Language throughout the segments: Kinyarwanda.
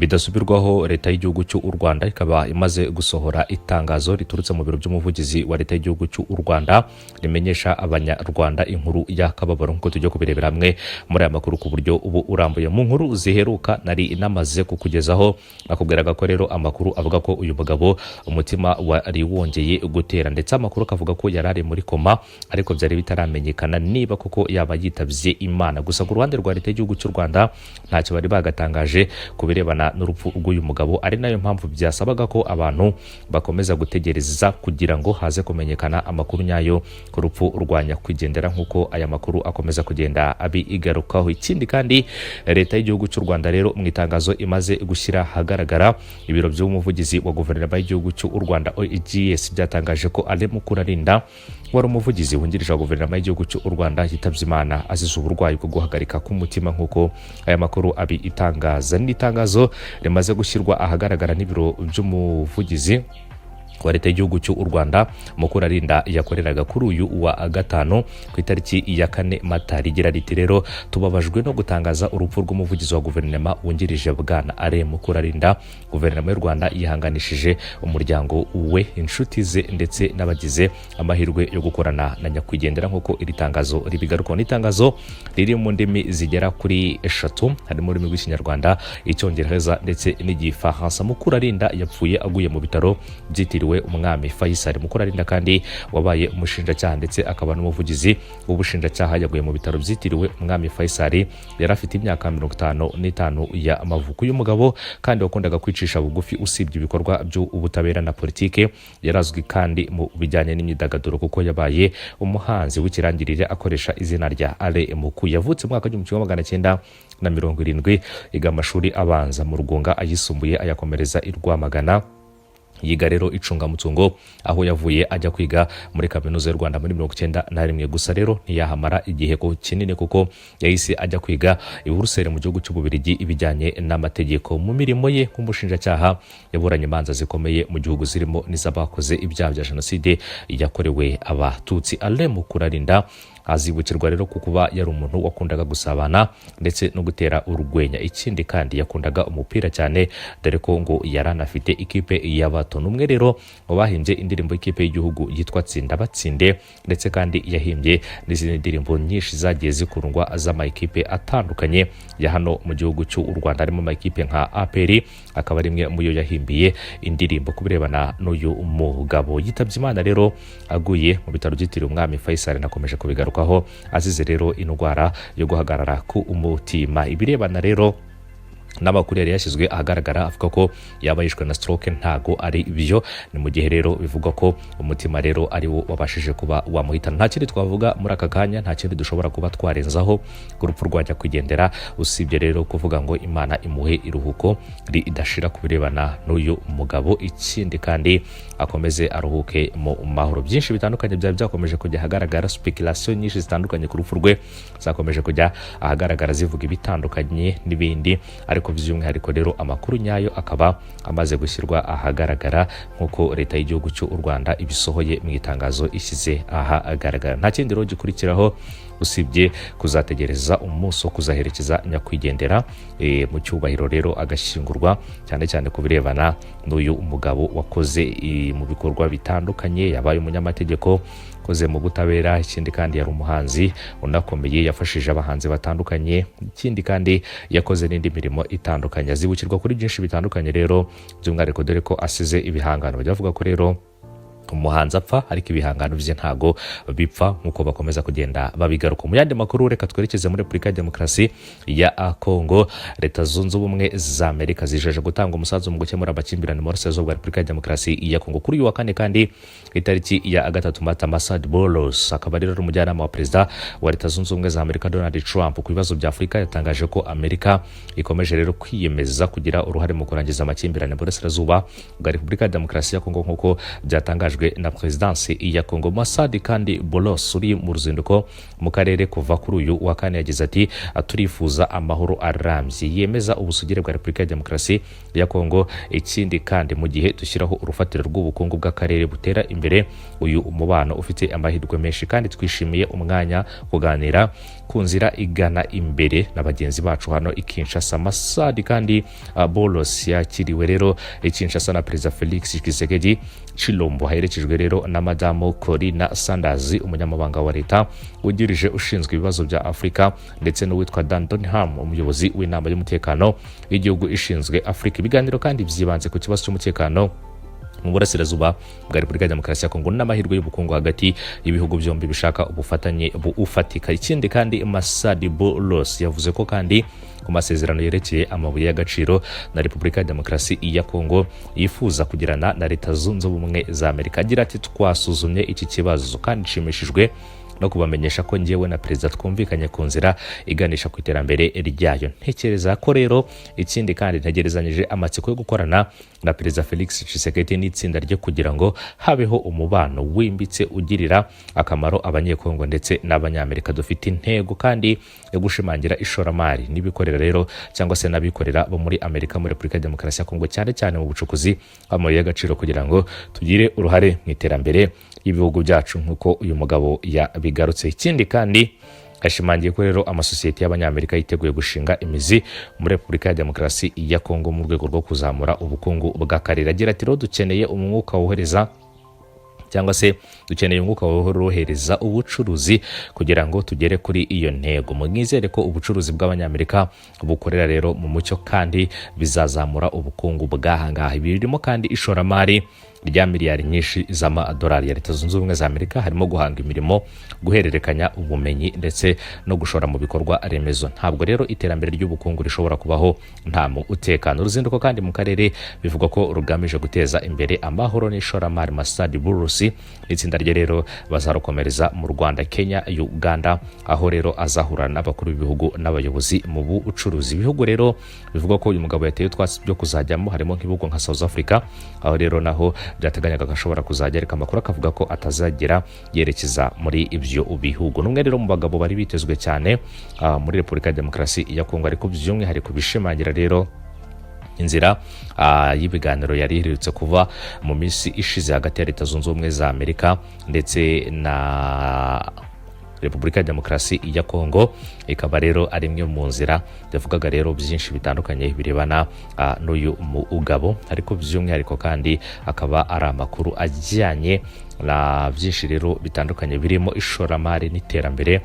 bidasubirwaho Leta y'igihugu cy'u Rwanda ikaba imaze gusohora itangazo riturutse mu biro by'umuvugizi wa Leta y'igihugu cy'u Rwanda rimenyesha abanyarwanda inkuru y'akababaro ngo tujye kubirebera hamwe muri aya makuru ku buryo ubu urambuye. Mu nkuru ziheruka nari inamaze kukugezaho nakubwiraga ko rero amakuru avuga ko uyu mugabo umutima wari wongeye gutera, ndetse amakuru akavuga ko yarari muri koma ariko byari bitaramenyekana niba koko yaba yitabye Imana. Gusa ku ruhande rwa Leta y'igihugu cy'u Rwanda ntacyo bari bagatangaje kubirebana n'urupfu rw'uyu mugabo, ari nayo mpamvu byasabaga ko abantu bakomeza gutegereza kugira ngo haze kumenyekana amakuru nyayo ku rupfu rwa nyakwigendera nk'uko aya makuru akomeza kugenda abigarukaho. Ikindi kandi Leta y'igihugu cy'u Rwanda rero mu itangazo imaze gushyira hagaragara, ibiro by'umuvugizi wa guverinoma y'igihugu cy'u Rwanda OEGS byatangaje ko Inkuru Y'incamugongo wari umuvugizi wungirije wa guverinoma y'igihugu cy'u Rwanda yitabye Imana azize uburwayi bwo guhagarika k'umutima nk'uko aya makuru abitangaza. N'itangazo rimaze gushyirwa ahagaragara n'ibiro by'umuvugizi wa Leta y'igihugu cy'u Rwanda Inkuru Y'incamugongo yakoreraga kuri uyu wa gatanu ku itariki ya 4 Mata rigira riti rero tubabajwe no gutangaza urupfu rw'umuvugizi wa guverinoma wungirije bwana Inkuru Y'incamugongo. Guverinoma y'u Rwanda yihanganishije umuryango we, inshuti ze ndetse n'abagize amahirwe yo gukorana na nyakwigendera nk'uko iri tangazo ribigarukaho. N'itangazo riri mu ndimi zigera kuri 3 harimo ururimi rw'Ikinyarwanda, Icyongereza ndetse n'Igifaransa. Inkuru Y'incamugongo yapfuye aguye mu bitaro byitiriwe umwami Faisal. Inkuru Y'incamugongo kandi wabaye umushinjacyaha ndetse akaba n'umuvugizi w'ubushinjacyaha yaguye mu bitaro byitiriwe umwami Faisal, yari afite imyaka 55 y'amavuko. Uyu mugabo kandi wakundaga kwicisha bugufi usibye ibikorwa by'ubutabera na politike, yarazwi kandi mu bijyanye n'imyidagaduro kuko yabaye umuhanzi w'ikirangirire akoresha izina rya Inkuru. Yavutse mu mwaka w'1970, yiga amashuri abanza mu Rugunga, ayisumbuye ayakomereza i Rwamagana, yiga rero icungamutungo aho yavuye ajya kwiga muri kaminuza y'u Rwanda muri 1991. Gusa rero ntiyahamara igihe kinini kuko yahise ajya kwiga i Buruseli mu gihugu cy'Ububiligi ibijyanye n'amategeko. Mu mirimo ye nk'umushinjacyaha yaburanye imanza zikomeye mu gihugu zirimo n'iz'abakoze ibyaha bya jenoside yakorewe Abatutsi. Inkuru Y'incamugongo azibukirwa rero kuba yari umuntu wakundaga gusabana ndetse no gutera urugwenya. Ikindi kandi yakundaga umupira cyane, dore ko ngo yaranafite ikipe y'abato. Numwe rero bahimbye indirimbo y'ikipe y'igihugu yitwa Tsinda Batsinde, ndetse kandi yahimbye n'izindi ndirimbo nyinshi zagiye zikundwa z'amakipe atandukanye ya hano mu gihugu cy'u Rwanda, harimo amakipe nka APR, akaba ari imwe mu yo yahimbiye indirimbo. Kubirebana n'uyu mugabo yitabye Imana rero aguye mu bitaro byitiriwe umwami Faisal, nakomeje kubigaruka aho azize rero indwara yo guhagarara ku umutima. Ibirebana rero n'amakuru yari yashyizwe ahagaragara avuga ko yaba yishwe na stroke ntago ari byo, ni mu gihe rero bivugwa ko umutima rero ari wo wabashije kuba wamuhitana. Nta kindi twavuga muri aka kanya, nta kindi dushobora kuba twarenzaho ku rupfu rwa nyakwigendera, usibye rero kuvuga ngo Imana imuhe iruhuko ridashira ku birebana n'uyu mugabo. Ikindi kandi akomeze aruhuke mu mahoro. Byinshi bitandukanye byaba byakomeje kujya ahagaragara, speculation nyinshi zitandukanye ku rupfu rwe zakomeje kujya ahagaragara zivuga ibitandukanye n'ibindi, ariko by'umwihariko rero amakuru nyayo akaba amaze gushyirwa ahagaragara nk'uko Leta y'igihugu cy'u Rwanda ibisohoye mu itangazo ishyize ahagaragara. Nta kindi rero gikurikiraho usibye kuzategereza umunsi wo kuzaherekeza nyakwigendera mu cyubahiro rero agashyingurwa, cyane cyane ku birebana n'uyu umugabo wakoze mu bikorwa bitandukanye, yabaye umunyamategeko, koze mu butabera. Ikindi kandi yari umuhanzi unakomeye, yafashije abahanzi batandukanye. Ikindi kandi yakoze n'indi mirimo itandukanye, azibukirwa kuri byinshi bitandukanye rero, by'umwihariko dore ko asize ibihangano. Byavuga ko rero umuhanzi apfa ariko ibihangano bye ntago bipfa nk'uko bakomeza kugenda babigaruka. Mu yandi makuru reka twerekeze muri Repubulika ya Demokarasi ya Kongo. Leta Zunze Ubumwe za Amerika zijeje gutanga umusanzu mu gukemura amakimbirane mu burasirazuba bwa Repubulika ya Demokarasi ya Kongo. Kuri uyu wa 4 kandi itariki ya 3 Mata, Masad Bolos akaba rero umujyanama wa perezida wa Leta Zunze Ubumwe za Amerika Donald Trump ku bibazo bya Afurika yatangaje ko Amerika ikomeje rero kwiyemeza kugira uruhare mu kurangiza amakimbirane mu burasirazuba bwa Repubulika ya Demokarasi ya Kongo nk'uko byatangajwe byemejwe na Presidence ya Kongo. Masadi kandi Bolos uri mu ruzinduko mu karere kuva kuri uyu wa kane yagize ati turifuza amahoro arambye, yemeza ubusugire bwa Repubulika ya Demokarasi ya Kongo. Ikindi kandi mu gihe dushyiraho urufatiro rw'ubukungu bw'akarere butera imbere uyu umubano ufite amahirwe menshi, kandi twishimiye umwanya kuganira ku nzira igana imbere na bagenzi bacu hano i Kinshasa. Masadi kandi Bolos yakiriwe rero i Kinshasa na Perezida Felix Tshisekedi Chilombo, haherekejwe rero na Madamu Corina Sanders, umunyamabanga wa Leta wungirije ushinzwe ibibazo bya Afrika, ndetse n'uwitwa Dan Donham, umuyobozi w'inama y'umutekano w'igihugu ishinzwe Afrika. Ibiganiro kandi byibanze ku kibazo cy'umutekano mu burasirazuba bwa Repubulika ya Demokarasi ya Kongo n'amahirwe y'ubukungu hagati y'ibihugu byombi bishaka ubufatanye bufatika. Ikindi kandi Masadi Bolos yavuze ko kandi ku masezerano yerekeye amabuye y'agaciro na Repubulika ya Demokarasi ya Kongo yifuza kugirana na Leta Zunze Ubumwe za Amerika. Agira ati twasuzumye iki kibazo kandi nshimishijwe no kubamenyesha ko ngewe na Perezida twumvikanye ku nzira iganisha ku iterambere ryayo. Ntekereza ko rero ikindi kandi ntegerezanyije amatsiko yo gukorana na Perezida Felix Tshisekedi n'itsinda rye kugira ngo habeho umubano wimbitse ugirira akamaro abanyekongo ndetse n'abanyamerika. Dufite intego kandi yo gushimangira ishoramari n'ibikorera rero cyangwa se n'abikorera bo muri Amerika muri Repubulika ya Demokarasi ya Kongo, cyane cyane mu bucukuzi bw'amabuye y'agaciro, kugira ngo tugire uruhare mu iterambere y'ibihugu byacu nk'uko uyu mugabo yabigarutse. Ikindi kandi ashimangiye ko rero amasosiyete y'abanyamerika yiteguye gushinga imizi muri Repubulika ya Demokarasi ya Kongo mu rwego rwo kuzamura ubukungu bw'akarere. Agira ati dukeneye umwuka wohereza cyangwa se dukeneye umwuka worohereza ubucuruzi kugira ngo tugere kuri iyo ntego. Mwizere ko ubucuruzi bw'abanyamerika bukorera rero mu mucyo kandi bizazamura ubukungu bw'ahangaha. Birimo kandi ishoramari rya miliyari nyinshi z'amadolari ya Leta Zunze Ubumwe za Amerika, harimo guhanga imirimo, guhererekanya ubumenyi ndetse no gushora mu bikorwa remezo. Ntabwo rero iterambere ry'ubukungu rishobora kubaho nta mutekano. Uruzinduko kandi mu karere bivuga ko rugamije guteza imbere amahoro n'ishoramari. Masadi Bolos n'itsinda rye rero bazarukomereza mu Rwanda, Kenya, Uganda, aho rero azahura n'abakuru b'ibihugu n'abayobozi mu bucuruzi. Ibihugu rero bivuga ko uyu mugabo yateye utwatsi byo kuzajyamo harimo nk'ibihugu nka South Africa, aho rero naho byateganyaga gashobora kuzajya, ariko amakuru akavuga ko atazagera yerekeza muri ibyo bihugu. Numwe rero mu bagabo bari bitezwe cyane muri Repubulika ya Demokarasi ya Kongo, ariko by'umwihariko bishimangira rero inzira y'ibiganiro yari iherutse kuva mu minsi ishize hagati ya Leta Zunze Ubumwe za Amerika ndetse na Repubulika ya Demokarasi ya Kongo. Ikaba rero ari imwe mu nzira yavugaga rero byinshi bitandukanye birebana n'uyu mugabo, ariko by'umwihariko kandi akaba ari amakuru ajyanye na byinshi rero bitandukanye birimo ishoramari n'iterambere,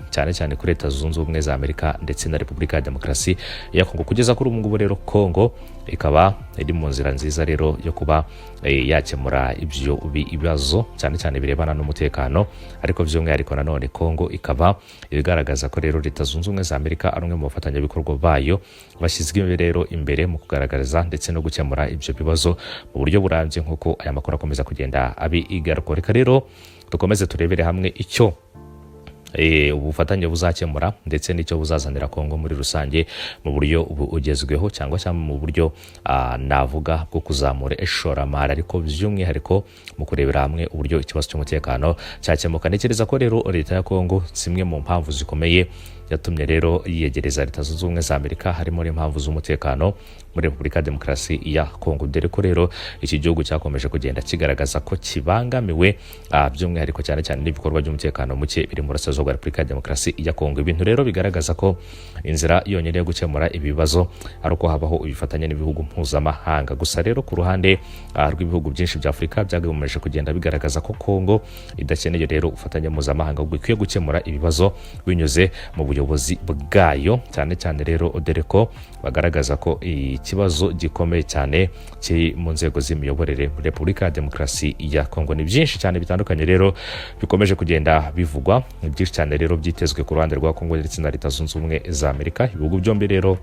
cyane cyane kuri Leta Zunze Ubumwe za Amerika ndetse na Repubulika ya Demokarasi ya Kongo. Kugeza kuri ubu ngubu rero Kongo ikaba iri mu nzira nziza rero yo kuba yakemura ibyo bibazo cyane cyane birebana n'umutekano, ariko by'umwihariko nanone Kongo ikaba ibigaragaza ko rero Leta Zunze Ubumwe za Amerika ari umwe mu bafatanyabikorwa bayo bashyizwe rero imbere mu kugaragariza ndetse no gukemura ibyo bibazo mu buryo burambye, nk'uko aya makuru akomeza kugenda abigaruka. Reka rero dukomeze turebere hamwe icyo ubufatanye buzakemura ndetse n'icyo buzazanira Kongo muri rusange mu buryo ugezweho cyangwa mu buryo navuga bwo kuzamura ishoramari, ariko by'umwihariko mu kurebera hamwe uburyo ikibazo cy'umutekano cyakemuka. Ntekereza ko rero Leta ya Kongo zimwe mu mpamvu zikomeye yatumye rero yiyegereza Leta Zunze Ubumwe za Amerika harimo n'impamvu z'umutekano muri Repubulika ya Demokarasi ya Kongo, dore ko rero iki gihugu cyakomeje kugenda kigaragaza ko kibangamiwe by'umwihariko cyane cyane n'ibikorwa by'umutekano muke biri mu burasirazuba bwa Repubulika ya Demokarasi ya Kongo. Ibintu rero bigaragaza ko inzira yonyine yo gukemura ibibazo ari uko habaho ibifatanye n'ibihugu mpuzamahanga. Gusa rero ku ruhande rw'ibihugu byinshi bya Afurika byagomeje kugenda bigaragaza ko Kongo idakeneye rero ubufatanye mpuzamahanga, ahubwo ikwiye gukemura ibibazo binyuze mu buyobozi bwayo, cyane cyane rero dore ko bagaragaza ko ikibazo gikomeye cyane kiri mu nzego z'imiyoborere muri Repubulika ya Demokarasi ya Kongo. Ni byinshi cyane bitandukanye rero bikomeje kugenda bivugwa, ni byinshi cyane rero byitezwe ku ruhande rwa Kongo ndetse na Leta Zunze Ubumwe za Amerika. Ibihugu byombi rero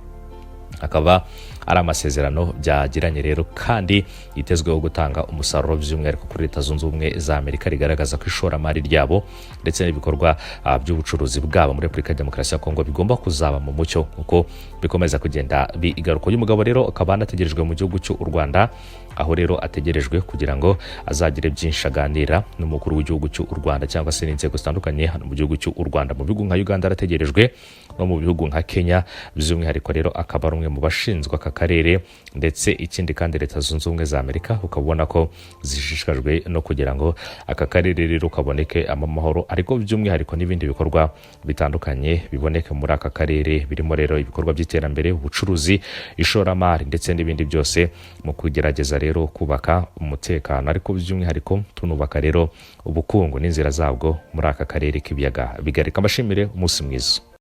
akaba ari amasezerano byagiranye rero kandi yitezweho gutanga umusaruro by'umwihariko kuri Leta Zunze Ubumwe za Amerika, rigaragaza ko ishoramari ryabo ndetse n'ibikorwa by'ubucuruzi bwabo muri Repubulika ya Demokarasi ya Kongo bigomba kuzaba mu mucyo uko bikomeza kugenda bigaruka. Uyu mugabo rero akaba anategerejwe mu gihugu cy'u Rwanda, aho rero ategerejwe kugira ngo azagire byinshi aganira n'umukuru w'igihugu cy'u Rwanda cyangwa se n'inzego zitandukanye hano mu gihugu cy'u Rwanda. Mu bihugu nka Uganda arategerejwe, no mu bihugu nka Kenya by'umwihariko rero akaba ari umwe mu bashinzwe aka karere, ndetse ikindi kandi Leta Zunze Ubumwe za Amerika ukabona ko zishishikajwe no kugira ngo aka karere rero kaboneke amahoro, ariko by'umwihariko n'ibindi bikorwa bitandukanye biboneke muri aka karere, birimo rero ibikorwa by'iterambere, ubucuruzi, ishoramari ndetse n'ibindi byose mu kugerageza rero kubaka umutekano, ariko by'umwihariko tunubaka rero ubukungu n'inzira zabwo muri aka karere k'ibiyaga bigari. Kamashimire, umunsi mwiza.